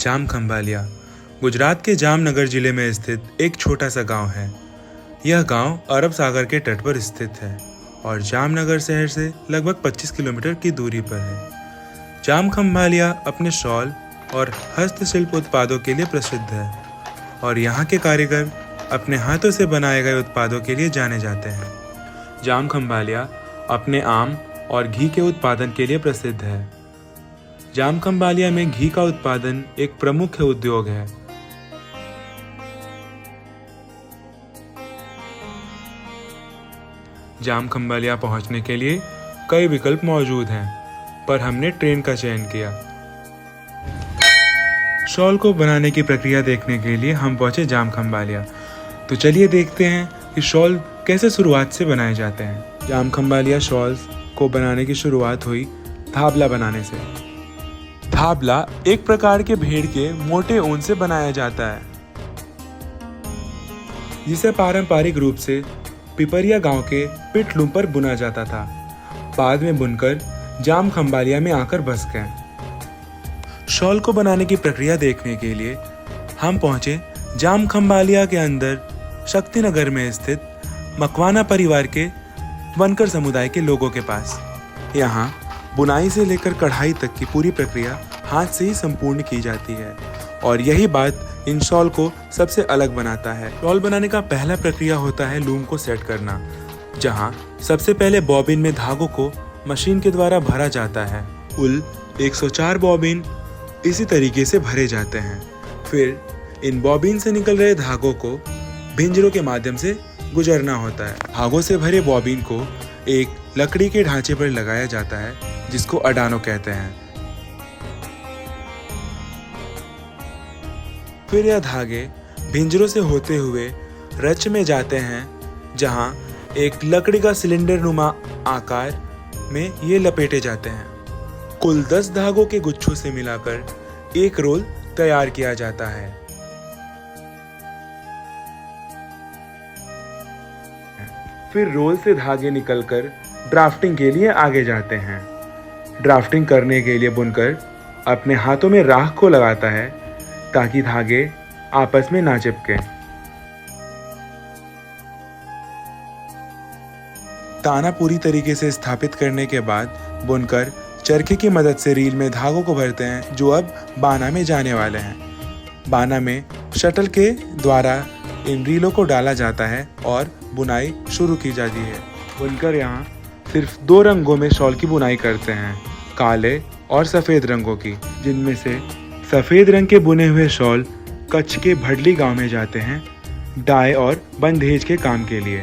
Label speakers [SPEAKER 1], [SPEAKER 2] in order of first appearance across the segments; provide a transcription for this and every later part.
[SPEAKER 1] जाम खंभालिया गुजरात के जामनगर जिले में स्थित एक छोटा सा गांव है। यह गांव अरब सागर के तट पर स्थित है और जामनगर शहर से लगभग 25 किलोमीटर की दूरी पर है। जाम खंभालिया अपने शॉल और हस्तशिल्प उत्पादों के लिए प्रसिद्ध है और यहाँ के कारीगर अपने हाथों से बनाए गए उत्पादों के लिए जाने जाते हैं। जाम खंभालिया अपने आम और घी के उत्पादन के लिए प्रसिद्ध है। जाम खंभालिया में घी का उत्पादन एक प्रमुख उद्योग है। जाम खंभालिया पहुंचने के लिए कई विकल्प मौजूद हैं, पर हमने ट्रेन का चयन किया। शॉल को बनाने की प्रक्रिया देखने के लिए हम पहुंचे जाम खंभालिया। तो चलिए देखते हैं कि शॉल कैसे शुरुआत से बनाए जाते हैं। जाम खंभालिया शॉल्स को बनाने की शुरुआत हुई धाबला बनाने से। धाबला एक प्रकार के भेड़ के मोटे ऊन से बनाया जाता है, जिसे पारंपरिक रूप से पिपरिया गांव के पिटलूम पर बुना जाता था। बाद में बुनकर जाम खंभालिया में आकर बस गए। शॉल को बनाने की प्रक्रिया देखने के लिए हम पहुंचे जाम खंभालिया के अंदर शक्तिनगर में स्थित मकवाना परिवार के बनकर समुदाय के लोगों के पास। यहाँ बुनाई से लेकर कढ़ाई तक की पूरी प्रक्रिया हाथ से ही संपूर्ण की जाती है और यही बात इन शॉल को सबसे अलग बनाता है। शॉल बनाने का पहला प्रक्रिया होता है लूम को सेट करना, जहाँ सबसे पहले बॉबिन में धागों को मशीन के द्वारा भरा जाता है। कुल 104 बॉबिन इसी तरीके से भरे जाते हैं। फिर इन बॉबिन से निकल रहे धागों को भिंजरों के माध्यम से गुजरना होता है। धागों से भरे बॉबिन को एक लकड़ी के ढांचे पर लगाया जाता है, जिसको अडानो कहते हैं। फिर यह धागे भिंजरों से होते हुए रच में जाते हैं, जहां एक लकड़ी का सिलेंडर नुमा आकार में ये लपेटे जाते हैं। कुल 10 धागों के गुच्छों से मिलाकर एक रोल तैयार किया जाता है। फिर रोल से धागे निकलकर ड्राफ्टिंग के लिए आगे जाते हैं। ड्राफ्टिंग करने के लिए बुनकर अपने हाथों में राख को लगाता है ताकि धागे आपस में ना चिपके। ताना पूरी तरीके से स्थापित करने के बाद बुनकर चरखे की मदद से रील में धागों को भरते हैं, जो अब बाना में जाने वाले हैं। बाना में शटल के द्वारा इन रीलों को डाला जाता है और बुनाई शुरू की जाती है। बुनकर यहाँ सिर्फ 2 रंगों में शॉल की बुनाई करते हैं, काले और सफ़ेद रंगों की, जिनमें से सफ़ेद रंग के बुने हुए शॉल कच्छ के भडली गांव में जाते हैं डाई और बंधेज के काम के लिए।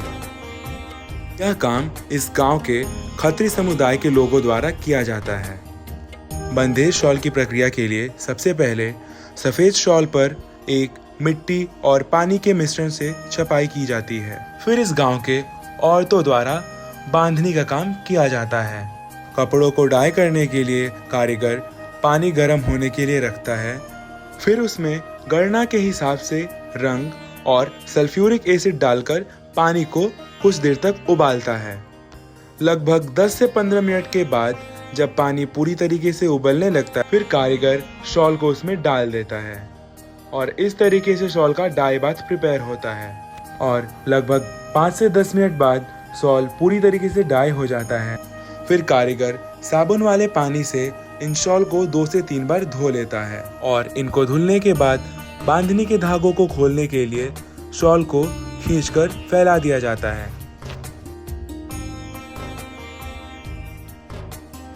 [SPEAKER 1] यह काम इस गांव के खत्री समुदाय के लोगों द्वारा किया जाता है। बंधेज शॉल की प्रक्रिया के लिए सबसे पहले सफ़ेद शॉल पर एक मिट्टी और पानी के मिश्रण से छपाई की जाती है। फिर इस गांव के औरतों द्वारा बांधनी का काम किया जाता है। कपड़ों को डाई करने के लिए कारीगर पानी गर्म होने के लिए रखता है। फिर उसमें गणना के हिसाब से रंग और सल्फ्यूरिक एसिड डालकर पानी को कुछ देर तक उबालता है। लगभग 10 से 15 मिनट के बाद जब पानी पूरी तरीके से उबलने लगता है, फिर कारीगर शॉल को उसमें डाल देता है और इस तरीके से शॉल का डाई बाथ प्रिपेयर होता है। और लगभग 5 से 10 मिनट बाद शॉल पूरी तरीके से डाई हो जाता है। फिर कारीगर साबुन वाले पानी से इन शॉल को 2 से 3 बार धो लेता है और इनको धुलने के बाद बांधनी के धागों को खोलने के लिए शॉल को खींचकर फैला दिया जाता है।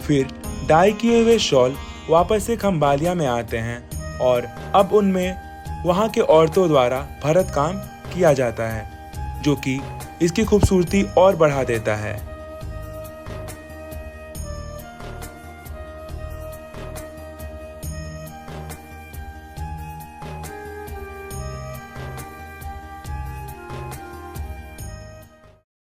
[SPEAKER 1] फिर डाई किए हुए शॉल वापस से खंभालिया में आते हैं और अब उनमें वहां के औरतों द्वारा भरत काम किया जाता है, जो कि इसकी खूबसूरती और बढ़ा देता है।